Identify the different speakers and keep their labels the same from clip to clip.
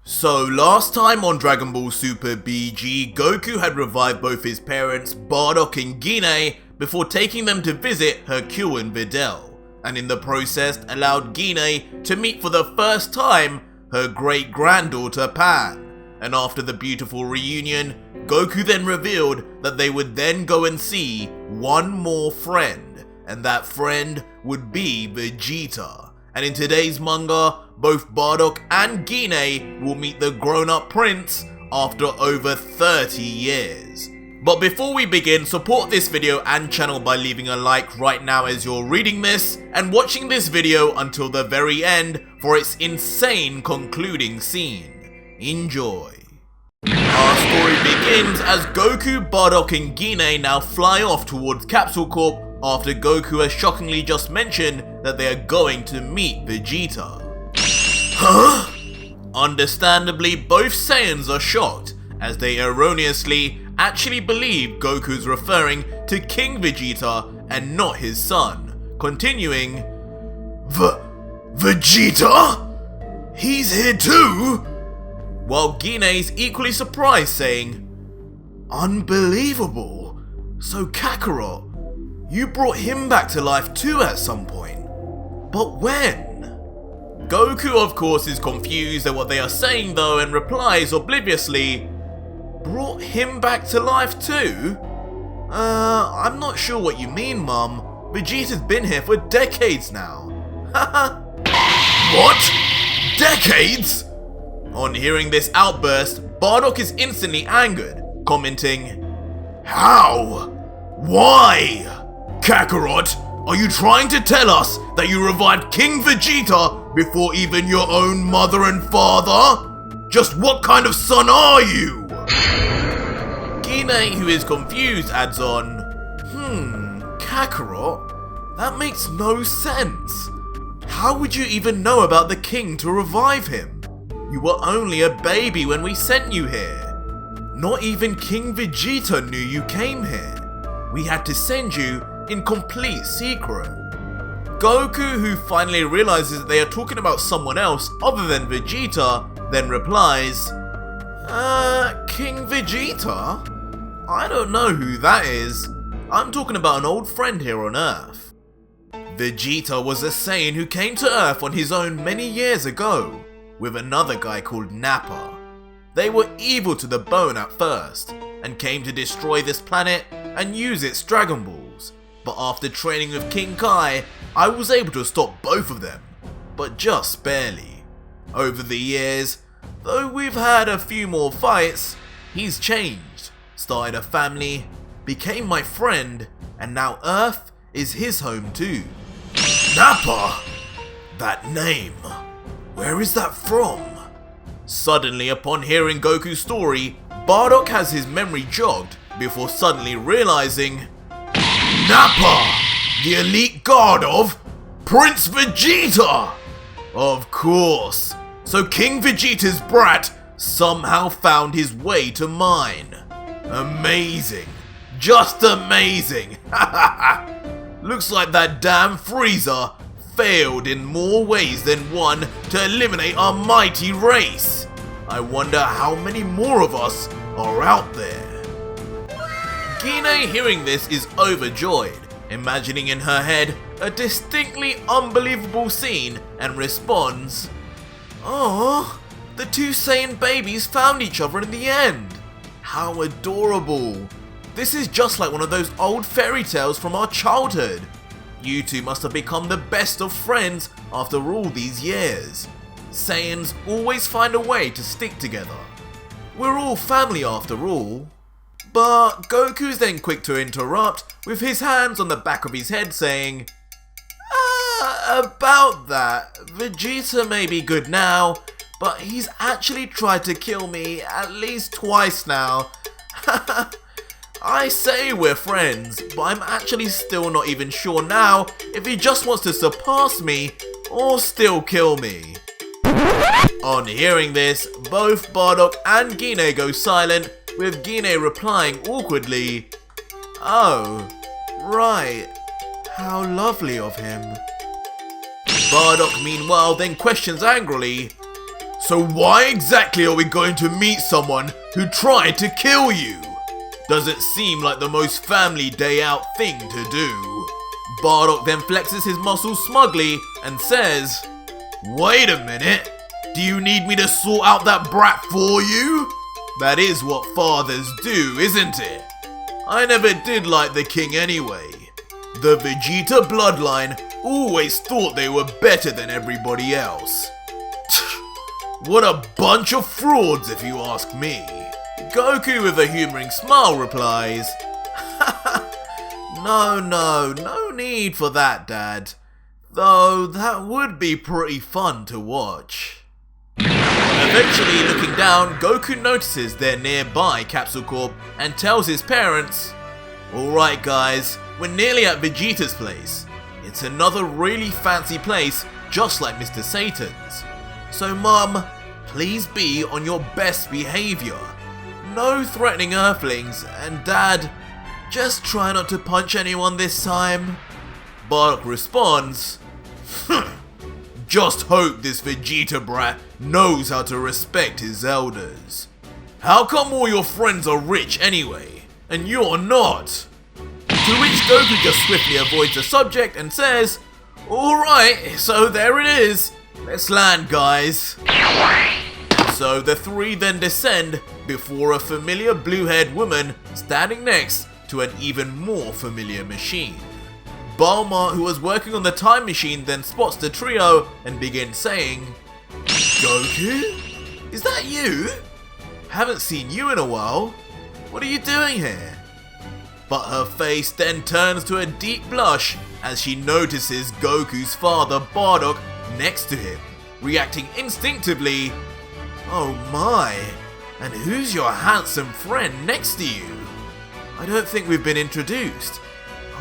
Speaker 1: So last time on Dragon Ball Super BG, Goku had revived both his parents, Bardock and Gine, before taking them to visit Hercule and Videl, and in the process allowed Gine to meet for the first time her great-granddaughter Pan. And after the beautiful reunion, Goku then revealed that they would then go and see one more friend, and that friend would be Vegeta. And in today's manga, both Bardock and Gine will meet the grown-up prince after over 30 years. But before we begin, support this video and channel by leaving a like right now as you're reading this, and watching this video until the very end for its insane concluding scene. Enjoy. Our story begins as Goku, Bardock and Gine now fly off towards Capsule Corp after Goku has shockingly just mentioned that they are going to meet Vegeta. Huh? Understandably, both Saiyans are shocked, as they erroneously actually believe Goku's referring to King Vegeta and not his son, continuing, Vegeta? He's here too? While Gine's equally surprised, saying, unbelievable, so Kakarot, you brought him back to life too at some point, but when? Goku of course is confused at what they are saying though and replies obliviously, brought him back to life too? I'm not sure what you mean, Mum. Vegeta's been here for decades now. Haha. What? Decades? On hearing this outburst, Bardock is instantly angered, commenting, how? Why? Kakarot, are you trying to tell us that you revived King Vegeta before even your own mother and father? Just what kind of son are you? Gine, who is confused, adds on, Kakarot? That makes no sense. How would you even know about the king to revive him? You were only a baby when we sent you here. Not even King Vegeta knew you came here. We had to send you in complete secret. Goku, who finally realizes that they are talking about someone else other than Vegeta, then replies, King Vegeta? I don't know who that is. I'm talking about an old friend here on Earth. Vegeta was a Saiyan who came to Earth on his own many years ago, with another guy called Nappa. They were evil to the bone at first, and came to destroy this planet and use its Dragon Balls. But after training with King Kai, I was able to stop both of them, but just barely. Over the years, though we've had a few more fights, he's changed, started a family, became my friend, and now Earth is his home too. Nappa! That name, where is that from? Suddenly, upon hearing Goku's story, Bardock has his memory jogged before suddenly realizing, Nappa! The elite guard of Prince Vegeta! Of course, so King Vegeta's brat somehow found his way to mine. Amazing. Just amazing. Looks like that damn Frieza failed in more ways than one to eliminate our mighty race. I wonder how many more of us are out there. Gine, hearing this, is overjoyed, imagining in her head a distinctly unbelievable scene, and responds, "Oh, the two Saiyan babies found each other in the end. How adorable. This is just like one of those old fairy tales from our childhood. You two must have become the best of friends after all these years. Saiyans always find a way to stick together. We're all family after all." But Goku's then quick to interrupt with his hands on the back of his head saying, about that, Vegeta may be good now, but he's actually tried to kill me at least twice now. I say we're friends, but I'm actually still not even sure now if he just wants to surpass me or still kill me. On hearing this, both Bardock and Gine go silent, with Gine replying awkwardly, "Oh, right, how lovely of him." Bardock meanwhile then questions angrily, So why exactly are we going to meet someone who tried to kill you? Doesn't seem like the most family day out thing to do. Bardock then flexes his muscles smugly and says, "Wait a minute, do you need me to sort out that brat for you? That is what fathers do, isn't it? I never did like the king anyway. The Vegeta bloodline always thought they were better than everybody else. What a bunch of frauds if you ask me." Goku with a humouring smile replies, No need for that, Dad. Though that would be pretty fun to watch. Eventually, looking down, Goku notices they're nearby Capsule Corp and tells his parents, "Alright guys, we're nearly at Vegeta's place. It's another really fancy place, just like Mr. Satan's. So Mum, please be on your best behaviour. No threatening Earthlings, and Dad, just try not to punch anyone this time." Bardock responds, "Just hope this Vegeta brat knows how to respect his elders. How come all your friends are rich anyway, and you're not?" To which Goku just swiftly avoids the subject and says, "Alright, so there it is. Let's land, guys." So the three then descend before a familiar blue-haired woman standing next to an even more familiar machine. Bulma, who was working on the time machine, then spots the trio and begins saying, "Goku? Is that you? Haven't seen you in a while. What are you doing here?" But her face then turns to a deep blush as she notices Goku's father Bardock next to him, reacting instinctively, "Oh my, and who's your handsome friend next to you? I don't think we've been introduced.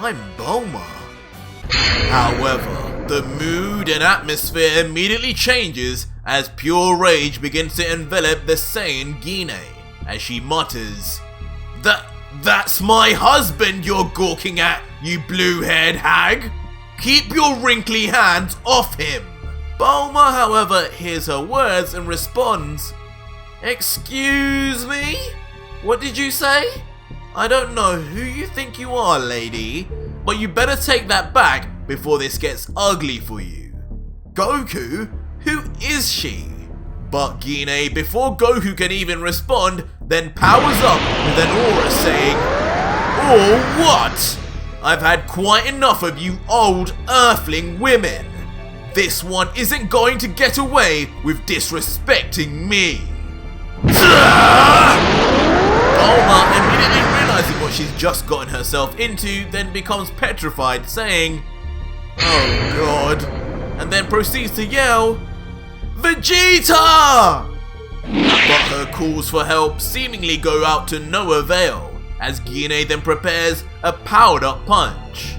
Speaker 1: I'm Bulma." However, the mood and atmosphere immediately changes as pure rage begins to envelop the Saiyan Gine, as she mutters, That's my husband you're gawking at, you blue-haired hag! Keep your wrinkly hands off him!" Bulma, however, hears her words and responds, "Excuse me? What did you say? I don't know who you think you are, lady, but you better take that back before this gets ugly for you. Goku? Who is she?" But Gine, before Goku can even respond, then powers up with an aura saying, "Oh, what? I've had quite enough of you old Earthling women. This one isn't going to get away with disrespecting me." Bulma, immediately realizing what she's just gotten herself into, then becomes petrified, saying, "Oh god," and then proceeds to yell, "Vegeta!" But her calls for help seemingly go out to no avail, as Gine then prepares a powered up punch.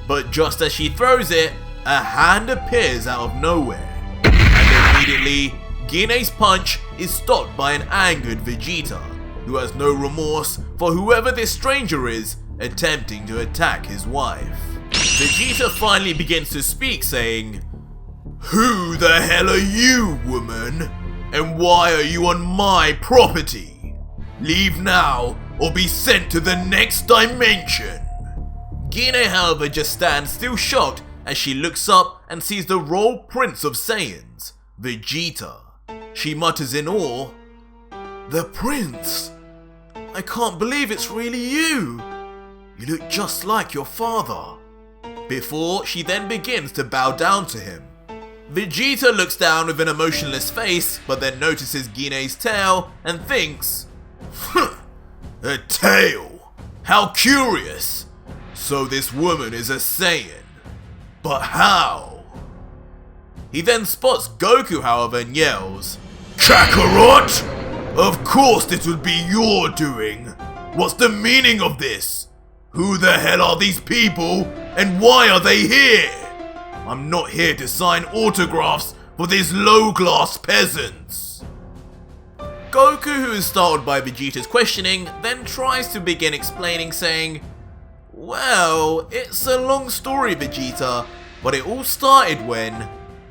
Speaker 1: But just as she throws it, a hand appears out of nowhere, and immediately, Gine's punch is stopped by an angered Vegeta, who has no remorse for whoever this stranger is attempting to attack his wife. Vegeta finally begins to speak, saying, "Who the hell are you, woman? And why are you on my property? Leave now, or be sent to the next dimension." Gine, however, just stands still shocked as she looks up and sees the royal prince of Saiyans, Vegeta. She mutters in awe, "The prince? I can't believe it's really you. You look just like your father." Before she then begins to bow down to him. Vegeta looks down with an emotionless face, but then notices Gine's tail and thinks, "A tail? How curious! So this woman is a Saiyan. But how?" He then spots Goku, however, and yells, "Kakarot! Of course this would be your doing! What's the meaning of this? Who the hell are these people, and why are they here? I'm not here to sign autographs for these low-class peasants." Goku, who is startled by Vegeta's questioning, then tries to begin explaining, saying, "Well, it's a long story, Vegeta, but it all started when..."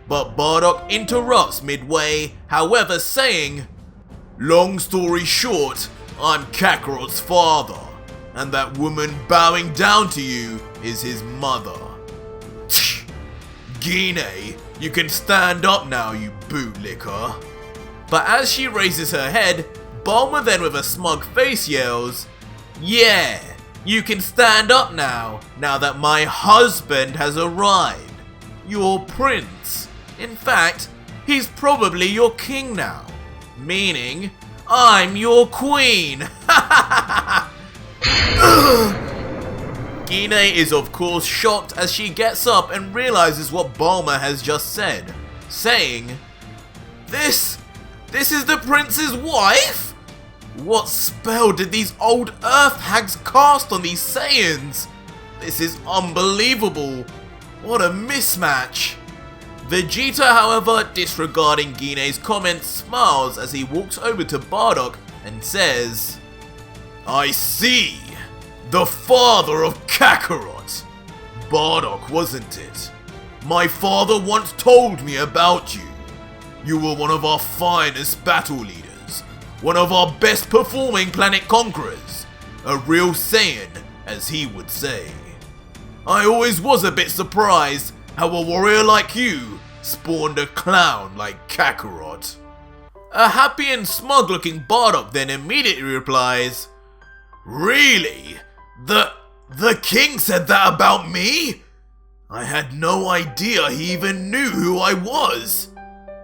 Speaker 1: but Bardock interrupts midway, however, saying, "Long story short, I'm Kakarot's father, and that woman bowing down to you is his mother. Gine, you can stand up now, you bootlicker." But as she raises her head, Bulma then with a smug face yells, "Yeah, you can stand up now that my husband has arrived. Your prince. In fact, he's probably your king now. Meaning, I'm your queen." Gine is of course shocked as she gets up and realizes what Bulma has just said, saying, This is the prince's wife? What spell did these old earth hags cast on these Saiyans? This is unbelievable. What a mismatch. Vegeta, however, disregarding Gine's comments, smiles as he walks over to Bardock and says, "I see. The father of Kakarot. Bardock, wasn't it? My father once told me about you. You were one of our finest battle leaders, one of our best performing planet conquerors, a real Saiyan, as he would say. I always was a bit surprised how a warrior like you spawned a clown like Kakarot." A happy and smug looking Bardock then immediately replies, "Really? The king said that about me? I had no idea he even knew who I was.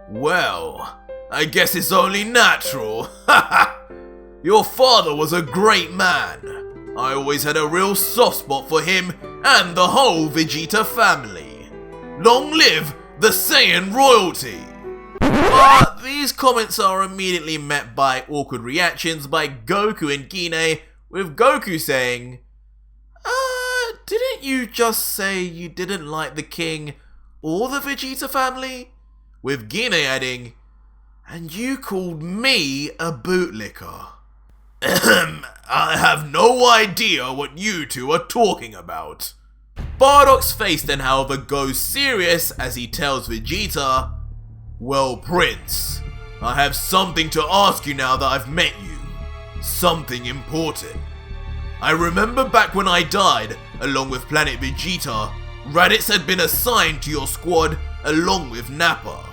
Speaker 1: Well, I guess it's only natural. Your father was a great man. I always had a real soft spot for him and the whole Vegeta family. Long live the Saiyan royalty." But these comments are immediately met by awkward reactions by Goku and Gine, with Goku saying, "Didn't you just say you didn't like the king or the Vegeta family?" With Gine adding, "And you called me a bootlicker." I have no idea what you two are talking about." Bardock's face then, however, goes serious as he tells Vegeta, "Well, Prince, I have something to ask you now that I've met you. Something important. I remember back when I died, along with Planet Vegeta, Raditz had been assigned to your squad along with Nappa.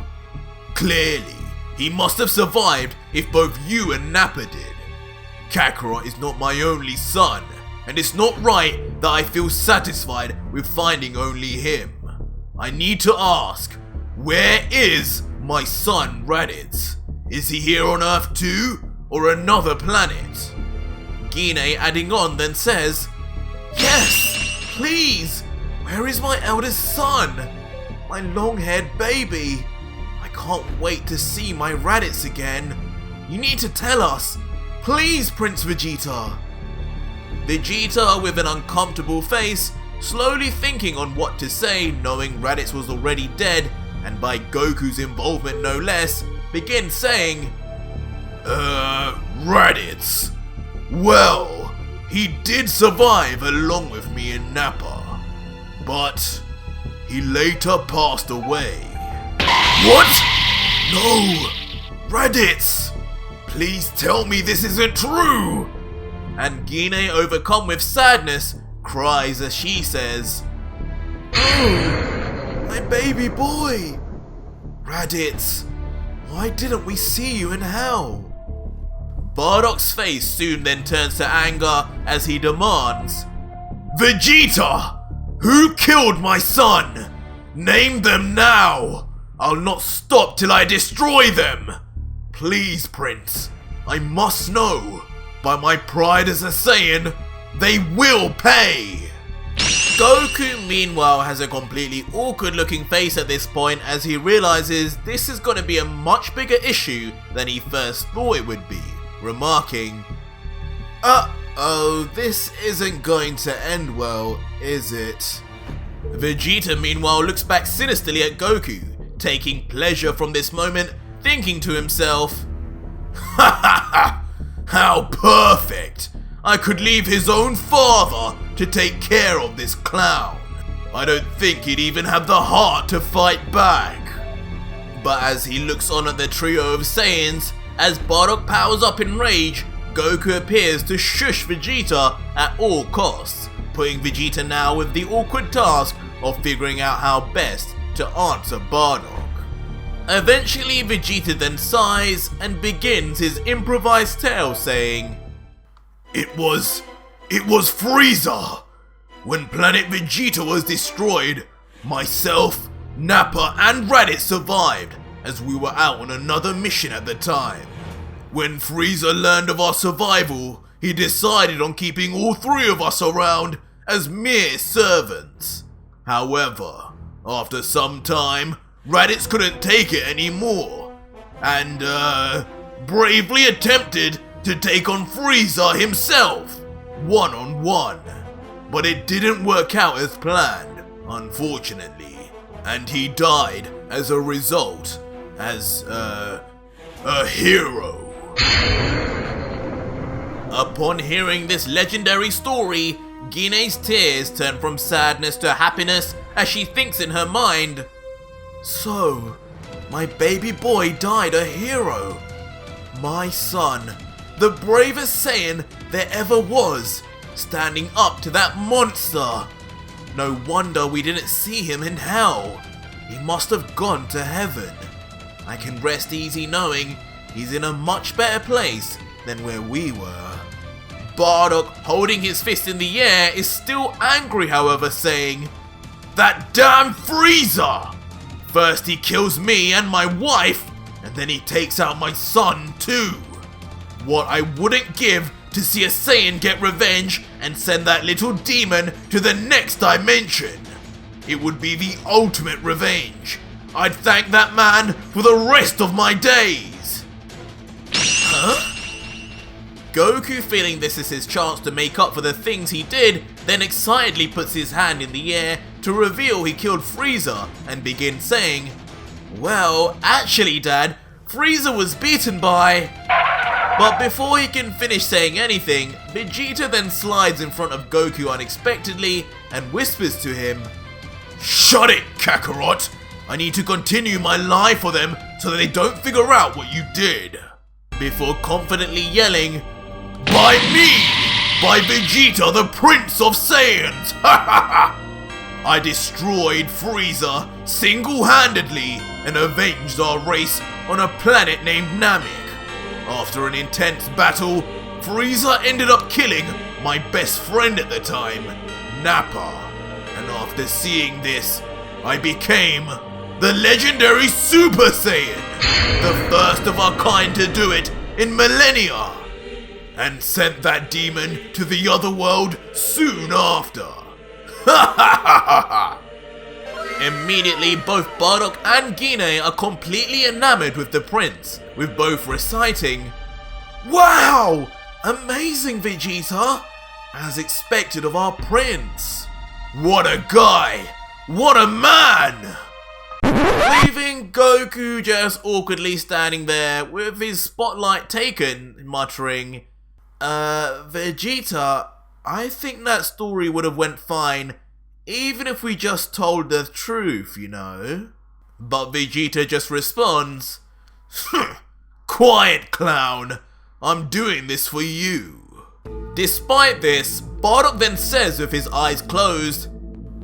Speaker 1: Clearly, he must have survived if both you and Nappa did. Kakarot is not my only son, and it's not right that I feel satisfied with finding only him. I need to ask, where is my son Raditz? Is he here on Earth too, or another planet?" Gine adding on then says, "Yes, please, where is my eldest son? My long-haired baby. I can't wait to see my Raditz again. You need to tell us. Please, Prince Vegeta." Vegeta, with an uncomfortable face, slowly thinking on what to say, knowing Raditz was already dead, and by Goku's involvement no less, begins saying, Raditz. Well, he did survive along with me in Nappa, but he later passed away." "What? No! Raditz! Please tell me this isn't true!" And Gine, overcome with sadness, cries as she says, "Oh, my baby boy! Raditz, why didn't we see you in hell?" Bardock's face soon then turns to anger as he demands, "Vegeta! Who killed my son? Name them now! I'll not stop till I destroy them! Please, Prince, I must know. By my pride as a Saiyan, they will pay!" Goku, meanwhile, has a completely awkward looking face at this point as he realizes this is going to be a much bigger issue than he first thought it would be, remarking, "Uh-oh, this isn't going to end well, is it?" Vegeta, meanwhile, looks back sinisterly at Goku, taking pleasure from this moment, thinking to himself, "Ha ha ha! How perfect! I could leave his own father to take care of this clown. I don't think he'd even have the heart to fight back." But as he looks on at the trio of Saiyans, as Bardock powers up in rage, Goku appears to shush Vegeta at all costs, putting Vegeta now with the awkward task of figuring out how best to answer Bardock. Eventually Vegeta then sighs and begins his improvised tale saying, It was Frieza! When planet Vegeta was destroyed, myself, Nappa and Raditz survived as we were out on another mission at the time. When Frieza learned of our survival, he decided on keeping all three of us around as mere servants. However, after some time, Raditz couldn't take it anymore, and bravely attempted to take on Frieza himself, one-on-one. But it didn't work out as planned, unfortunately, and he died as a result, as a hero. Upon hearing this legendary story, Gine's tears turn from sadness to happiness as she thinks in her mind, So, my baby boy died a hero. My son, the bravest Saiyan there ever was, standing up to that monster. No wonder we didn't see him in hell. He must have gone to heaven. I can rest easy knowing he's in a much better place than where we were. Bardock, holding his fist in the air, is still angry, however, saying, That damn Frieza! First he kills me and my wife, and then he takes out my son too. What I wouldn't give to see a Saiyan get revenge and send that little demon to the next dimension. It would be the ultimate revenge. I'd thank that man for the rest of my days. Huh? Goku, feeling this is his chance to make up for the things he did, then excitedly puts his hand in the air to reveal he killed Frieza and begins saying, Well, actually Dad, Frieza was beaten by... But before he can finish saying anything, Vegeta then slides in front of Goku unexpectedly and whispers to him, Shut it, Kakarot! I need to continue my lie for them so that they don't figure out what you did. Before confidently yelling, By me! By Vegeta, the Prince of Saiyans! Ha ha ha! I destroyed Frieza single-handedly and avenged our race on a planet named Namek. After an intense battle, Frieza ended up killing my best friend at the time, Nappa. And after seeing this, I became the legendary Super Saiyan, the first of our kind to do it in millennia, and sent that demon to the other world soon after. Ha ha ha ha ha! Immediately, both Bardock and Gine are completely enamored with the prince, with both reciting, Wow! Amazing, Vegeta! As expected of our prince. What a guy! What a man! Leaving Goku just awkwardly standing there with his spotlight taken, muttering, Vegeta, I think that story would have went fine, even if we just told the truth, you know. But Vegeta just responds, Quiet, clown! I'm doing this for you. Despite this, Bardock then says with his eyes closed,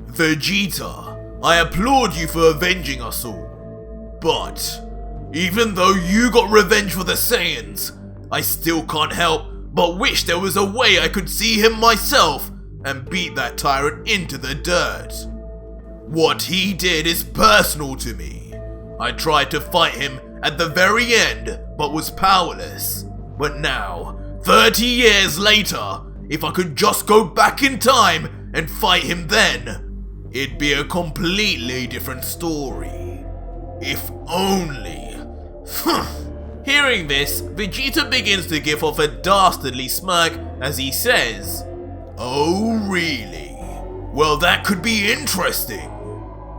Speaker 1: Vegeta, I applaud you for avenging us all. But, even though you got revenge for the Saiyans, I still can't help but wish there was a way I could see him myself and beat that tyrant into the dirt. What he did is personal to me. I tried to fight him at the very end, but was powerless. But now, 30 years later, if I could just go back in time and fight him then, it'd be a completely different story. If only. Hearing this, Vegeta begins to give off a dastardly smirk as he says, Oh really? Well, that could be interesting.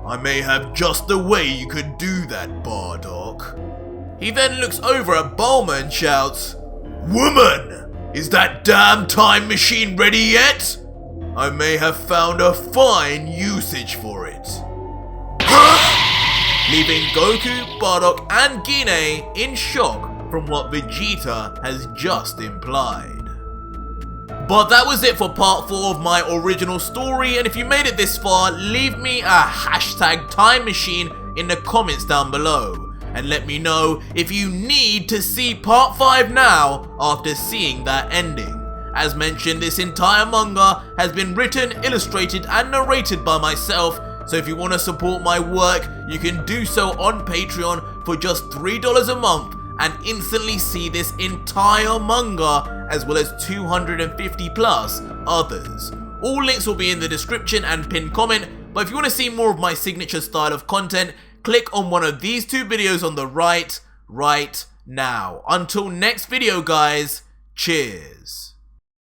Speaker 1: I may have just the way you could do that, Bardock. He then looks over at Bulma and shouts, Woman! Is that damn time machine ready yet? I may have found a fine usage for it. Huh? leaving Goku, Bardock and Gine in shock from what Vegeta has just implied. But that was it for part 4 of my original story, and if you made it this far, leave me a hashtag time machine in the comments down below, and let me know if you need to see part 5 now after seeing that ending. As mentioned, this entire manga has been written, illustrated and narrated by myself, so if you want to support my work, you can do so on Patreon for just $3 a month and instantly see this entire manga as well as 250 plus others. All links will be in the description and pinned comment, but if you want to see more of my signature style of content, click on one of these 2 videos on the right now. Until next video guys, cheers.